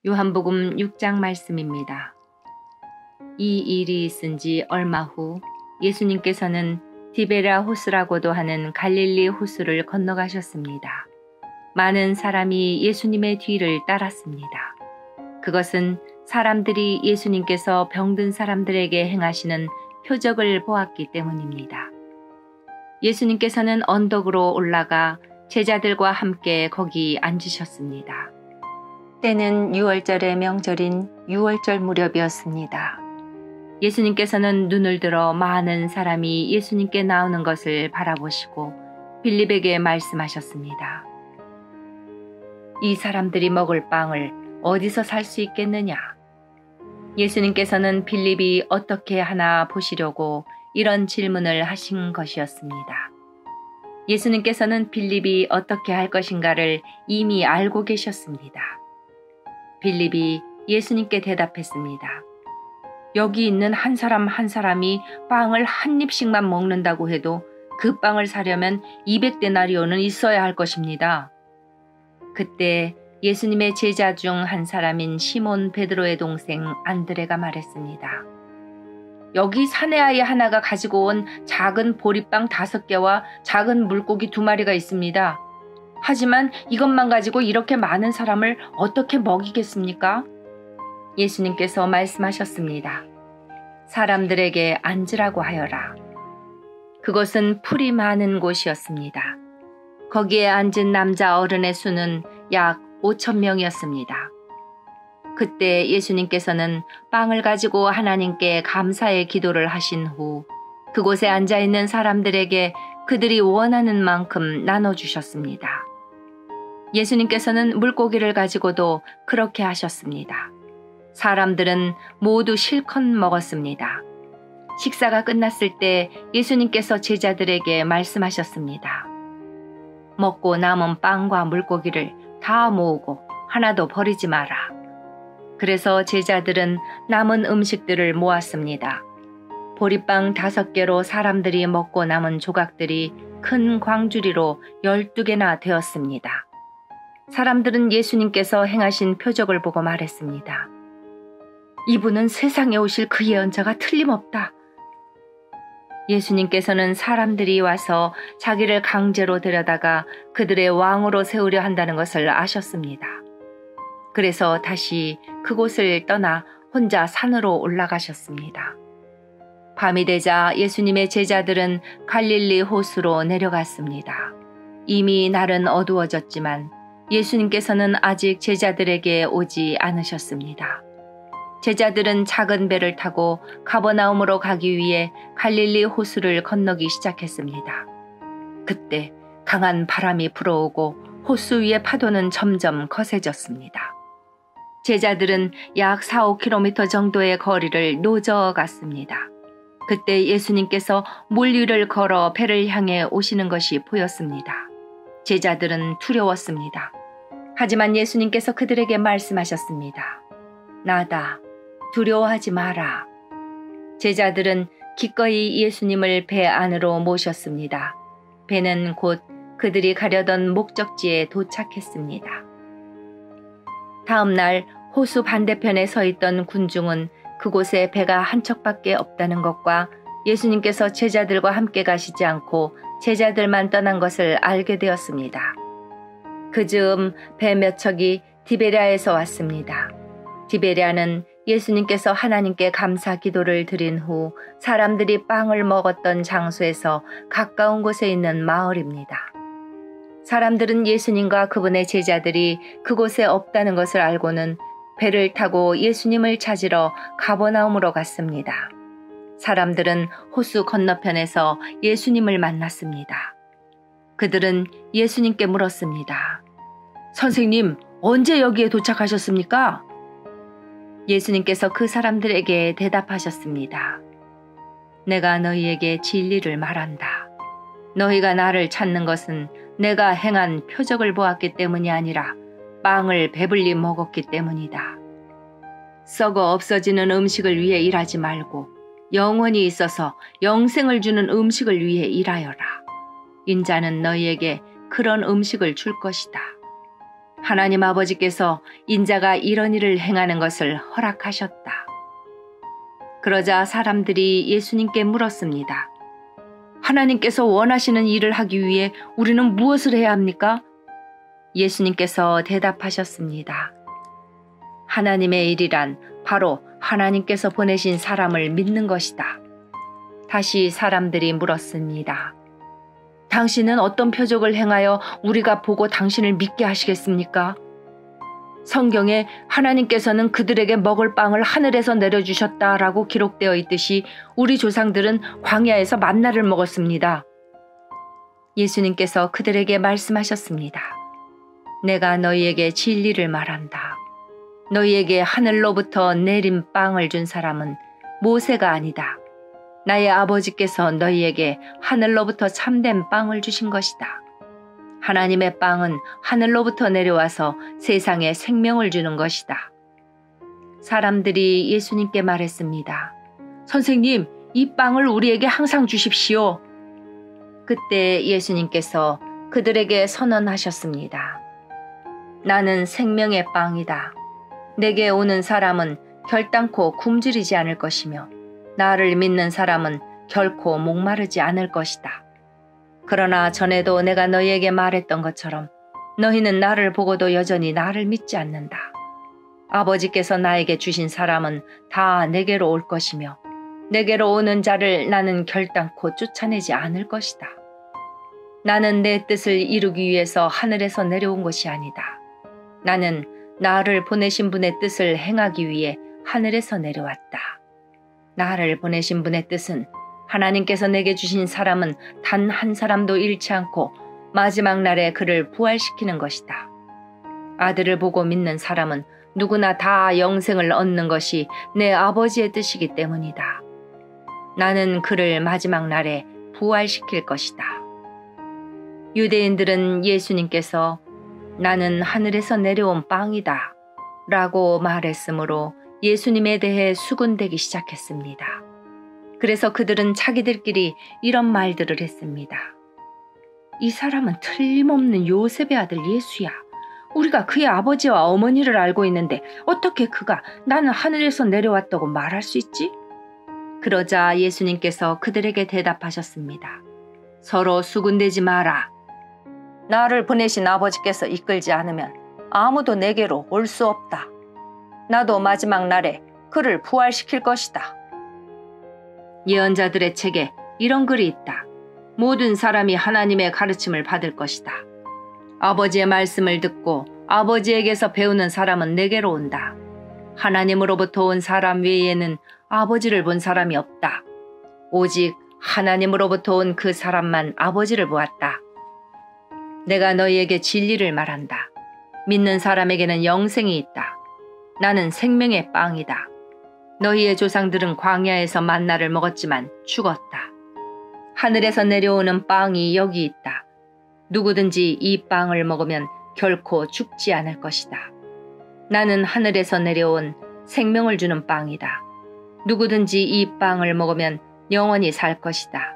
요한복음 6장 말씀입니다. 이 일이 있은 지 얼마 후 예수님께서는 디베랴 호수라고도 하는 갈릴리 호수를 건너가셨습니다. 많은 사람이 예수님의 뒤를 따랐습니다. 그것은 사람들이 예수님께서 병든 사람들에게 행하시는 표적을 보았기 때문입니다. 예수님께서는 언덕으로 올라가 제자들과 함께 거기 앉으셨습니다. 때는 6월절의 명절인 6월절 무렵이었습니다. 예수님께서는 눈을 들어 많은 사람이 예수님께 나오는 것을 바라보시고 빌립에게 말씀하셨습니다. 이 사람들이 먹을 빵을 어디서 살 수 있겠느냐? 예수님께서는 빌립이 어떻게 하나 보시려고 이런 질문을 하신 것이었습니다. 예수님께서는 빌립이 어떻게 할 것인가를 이미 알고 계셨습니다. 빌립이 예수님께 대답했습니다. 여기 있는 한 사람 한 사람이 빵을 한 입씩만 먹는다고 해도 그 빵을 사려면 200데나리온은 있어야 할 것입니다. 그때 예수님의 제자 중 한 사람인 시몬 베드로의 동생 안드레가 말했습니다. 여기 사내아이 하나가 가지고 온 작은 보리빵 5개와 작은 물고기 2마리가 있습니다. 하지만 이것만 가지고 이렇게 많은 사람을 어떻게 먹이겠습니까? 예수님께서 말씀하셨습니다. 사람들에게 앉으라고 하여라. 그것은 풀이 많은 곳이었습니다. 거기에 앉은 남자 어른의 수는 약 5,000명이었습니다. 그때 예수님께서는 빵을 가지고 하나님께 감사의 기도를 하신 후 그곳에 앉아있는 사람들에게 그들이 원하는 만큼 나눠주셨습니다. 예수님께서는 물고기를 가지고도 그렇게 하셨습니다. 사람들은 모두 실컷 먹었습니다. 식사가 끝났을 때 예수님께서 제자들에게 말씀하셨습니다. 먹고 남은 빵과 물고기를 다 모으고 하나도 버리지 마라. 그래서 제자들은 남은 음식들을 모았습니다. 보리빵 5개로 사람들이 먹고 남은 조각들이 큰 광주리로 12개나 되었습니다. 사람들은 예수님께서 행하신 표적을 보고 말했습니다. 이분은 세상에 오실 그 예언자가 틀림없다. 예수님께서는 사람들이 와서 자기를 강제로 데려다가 그들의 왕으로 세우려 한다는 것을 아셨습니다. 그래서 다시 그곳을 떠나 혼자 산으로 올라가셨습니다. 밤이 되자 예수님의 제자들은 갈릴리 호수로 내려갔습니다. 이미 날은 어두워졌지만 예수님께서는 아직 제자들에게 오지 않으셨습니다. 제자들은 작은 배를 타고 가버나움으로 가기 위해 갈릴리 호수를 건너기 시작했습니다. 그때 강한 바람이 불어오고 호수 위의 파도는 점점 거세졌습니다. 제자들은 약 4-5km 정도의 거리를 노저 갔습니다. 그때 예수님께서 물 위를 걸어 배를 향해 오시는 것이 보였습니다. 제자들은 두려웠습니다. 하지만 예수님께서 그들에게 말씀하셨습니다. 나다. 두려워하지 마라. 제자들은 기꺼이 예수님을 배 안으로 모셨습니다. 배는 곧 그들이 가려던 목적지에 도착했습니다. 다음 날 호수 반대편에 서 있던 군중은 그곳에 배가 한 척밖에 없다는 것과 예수님께서 제자들과 함께 가시지 않고 제자들만 떠난 것을 알게 되었습니다. 그 즈음 배 몇 척이 디베랴에서 왔습니다. 디베랴는 예수님께서 하나님께 감사 기도를 드린 후 사람들이 빵을 먹었던 장소에서 가까운 곳에 있는 마을입니다. 사람들은 예수님과 그분의 제자들이 그곳에 없다는 것을 알고는 배를 타고 예수님을 찾으러 가버나움으로 갔습니다. 사람들은 호수 건너편에서 예수님을 만났습니다. 그들은 예수님께 물었습니다. 선생님, 언제 여기에 도착하셨습니까? 예수님께서 그 사람들에게 대답하셨습니다. 내가 너희에게 진리를 말한다. 너희가 나를 찾는 것은 내가 행한 표적을 보았기 때문이 아니라 빵을 배불리 먹었기 때문이다. 썩어 없어지는 음식을 위해 일하지 말고 영원히 있어서 영생을 주는 음식을 위해 일하여라. 인자는 너희에게 그런 음식을 줄 것이다. 하나님 아버지께서 인자가 이런 일을 행하는 것을 허락하셨다. 그러자 사람들이 예수님께 물었습니다. 하나님께서 원하시는 일을 하기 위해 우리는 무엇을 해야 합니까? 예수님께서 대답하셨습니다. 하나님의 일이란 바로 하나님께서 보내신 사람을 믿는 것이다. 다시 사람들이 물었습니다. 당신은 어떤 표적을 행하여 우리가 보고 당신을 믿게 하시겠습니까? 성경에 하나님께서는 그들에게 먹을 빵을 하늘에서 내려주셨다라고 기록되어 있듯이 우리 조상들은 광야에서 만나를 먹었습니다. 예수님께서 그들에게 말씀하셨습니다. 내가 너희에게 진리를 말한다. 너희에게 하늘로부터 내린 빵을 준 사람은 모세가 아니다. 나의 아버지께서 너희에게 하늘로부터 참된 빵을 주신 것이다. 하나님의 빵은 하늘로부터 내려와서 세상에 생명을 주는 것이다. 사람들이 예수님께 말했습니다. 선생님, 이 빵을 우리에게 항상 주십시오. 그때 예수님께서 그들에게 선언하셨습니다. 나는 생명의 빵이다. 내게 오는 사람은 결단코 굶주리지 않을 것이며 나를 믿는 사람은 결코 목마르지 않을 것이다. 그러나 전에도 내가 너희에게 말했던 것처럼 너희는 나를 보고도 여전히 나를 믿지 않는다. 아버지께서 나에게 주신 사람은 다 내게로 올 것이며 내게로 오는 자를 나는 결단코 쫓아내지 않을 것이다. 나는 내 뜻을 이루기 위해서 하늘에서 내려온 것이 아니다. 나는 나를 보내신 분의 뜻을 행하기 위해 하늘에서 내려왔다. 나를 보내신 분의 뜻은 하나님께서 내게 주신 사람은 단 한 사람도 잃지 않고 마지막 날에 그를 부활시키는 것이다. 아들을 보고 믿는 사람은 누구나 다 영생을 얻는 것이 내 아버지의 뜻이기 때문이다. 나는 그를 마지막 날에 부활시킬 것이다. 유대인들은 예수님께서 나는 하늘에서 내려온 빵이다 라고 말했으므로 예수님에 대해 수군대기 시작했습니다. 그래서 그들은 자기들끼리 이런 말들을 했습니다. 이 사람은 틀림없는 요셉의 아들 예수야. 우리가 그의 아버지와 어머니를 알고 있는데 어떻게 그가 나는 하늘에서 내려왔다고 말할 수 있지? 그러자 예수님께서 그들에게 대답하셨습니다. 서로 수군대지 마라. 나를 보내신 아버지께서 이끌지 않으면 아무도 내게로 올 수 없다. 나도 마지막 날에 그를 부활시킬 것이다. 예언자들의 책에 이런 글이 있다. 모든 사람이 하나님의 가르침을 받을 것이다. 아버지의 말씀을 듣고 아버지에게서 배우는 사람은 내게로 온다. 하나님으로부터 온 사람 외에는 아버지를 본 사람이 없다. 오직 하나님으로부터 온 그 사람만 아버지를 보았다. 내가 너희에게 진리를 말한다. 믿는 사람에게는 영생이 있다. 나는 생명의 빵이다. 너희의 조상들은 광야에서 만나를 먹었지만 죽었다. 하늘에서 내려오는 빵이 여기 있다. 누구든지 이 빵을 먹으면 결코 죽지 않을 것이다. 나는 하늘에서 내려온 생명을 주는 빵이다. 누구든지 이 빵을 먹으면 영원히 살 것이다.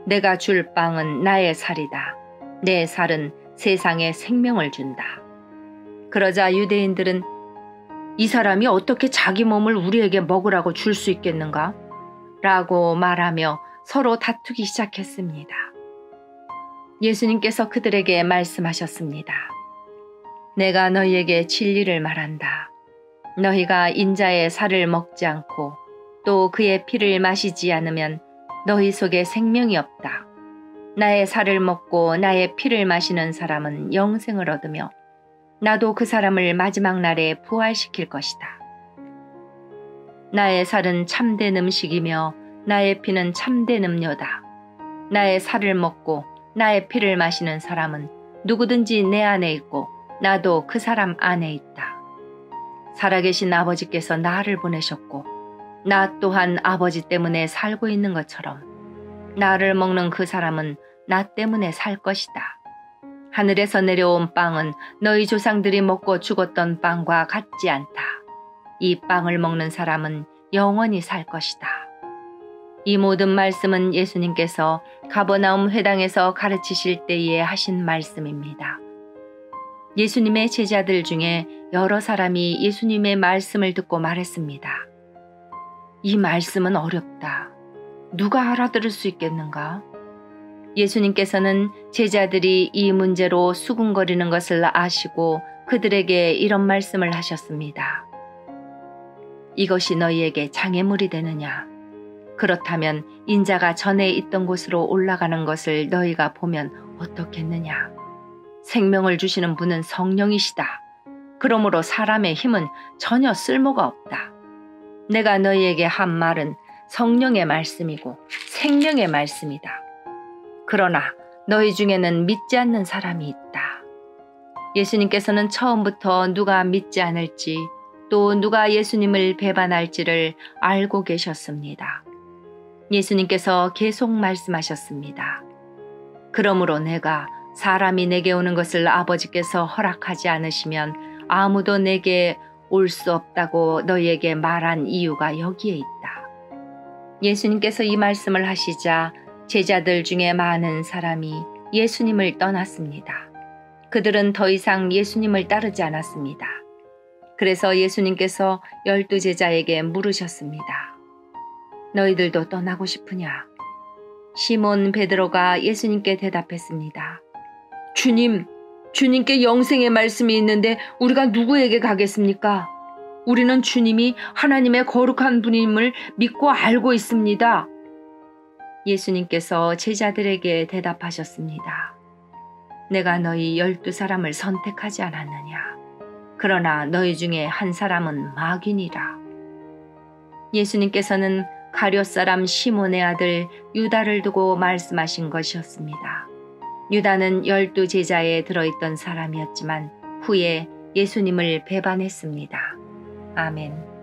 내가 줄 빵은 나의 살이다. 내 살은 세상에 생명을 준다. 그러자 유대인들은 이 사람이 어떻게 자기 몸을 우리에게 먹으라고 줄 수 있겠는가? 라고 말하며 서로 다투기 시작했습니다. 예수님께서 그들에게 말씀하셨습니다. 내가 너희에게 진리를 말한다. 너희가 인자의 살을 먹지 않고 또 그의 피를 마시지 않으면 너희 속에 생명이 없다. 나의 살을 먹고 나의 피를 마시는 사람은 영생을 얻으며 나도 그 사람을 마지막 날에 부활시킬 것이다. 나의 살은 참된 음식이며 나의 피는 참된 음료다. 나의 살을 먹고 나의 피를 마시는 사람은 누구든지 내 안에 있고 나도 그 사람 안에 있다. 살아계신 아버지께서 나를 보내셨고 나 또한 아버지 때문에 살고 있는 것처럼 나를 먹는 그 사람은 나 때문에 살 것이다. 하늘에서 내려온 빵은 너희 조상들이 먹고 죽었던 빵과 같지 않다. 이 빵을 먹는 사람은 영원히 살 것이다. 이 모든 말씀은 예수님께서 가버나움 회당에서 가르치실 때에 하신 말씀입니다. 예수님의 제자들 중에 여러 사람이 예수님의 말씀을 듣고 말했습니다. 이 말씀은 어렵다. 누가 알아들을 수 있겠는가? 예수님께서는 제자들이 이 문제로 수군거리는 것을 아시고 그들에게 이런 말씀을 하셨습니다. 이것이 너희에게 장애물이 되느냐? 그렇다면 인자가 전에 있던 곳으로 올라가는 것을 너희가 보면 어떻겠느냐? 생명을 주시는 분은 성령이시다. 그러므로 사람의 힘은 전혀 쓸모가 없다. 내가 너희에게 한 말은 성령의 말씀이고 생명의 말씀이다. 그러나 너희 중에는 믿지 않는 사람이 있다. 예수님께서는 처음부터 누가 믿지 않을지 또 누가 예수님을 배반할지를 알고 계셨습니다. 예수님께서 계속 말씀하셨습니다. 그러므로 내가 사람이 내게 오는 것을 아버지께서 허락하지 않으시면 아무도 내게 올 수 없다고 너희에게 말한 이유가 여기에 있다. 예수님께서 이 말씀을 하시자 제자들 중에 많은 사람이 예수님을 떠났습니다. 그들은 더 이상 예수님을 따르지 않았습니다. 그래서 예수님께서 12제자에게 물으셨습니다. 너희들도 떠나고 싶으냐? 시몬 베드로가 예수님께 대답했습니다. 주님, 주님께 영생의 말씀이 있는데 우리가 누구에게 가겠습니까? 우리는 주님이 하나님의 거룩한 분임을 믿고 알고 있습니다. 예수님께서 제자들에게 대답하셨습니다. 내가 너희 12사람을 선택하지 않았느냐? 그러나 너희 중에 한 사람은 마귀니라. 예수님께서는 가룟 사람 시몬의 아들 유다를 두고 말씀하신 것이었습니다. 유다는 12제자에 들어있던 사람이었지만 후에 예수님을 배반했습니다. 아멘.